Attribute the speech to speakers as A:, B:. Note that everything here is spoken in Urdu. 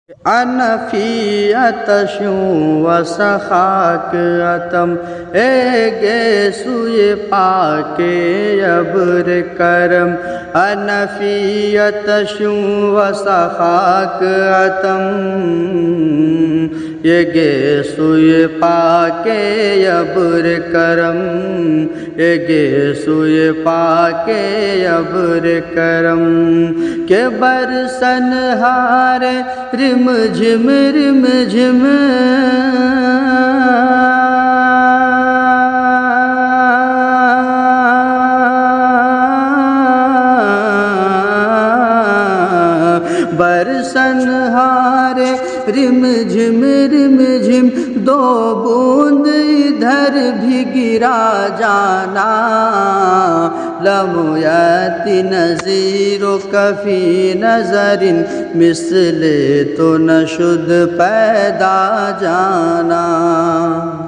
A: انا فی عطش و سخاک عتم اے گے سوئے پاک ابر کرم انا فی عطش و سخاک عتم یہ گے سوئے پاک ابر کرم یہ گے سوئے پاک ابر کرم کہ برسن ہارے رم جھم برسن ہارے رم جھم دو بوند ادھر بھی گرا جانا لم یأتی نذیرک فی نظر مثل تو نہ شد پیدا جانا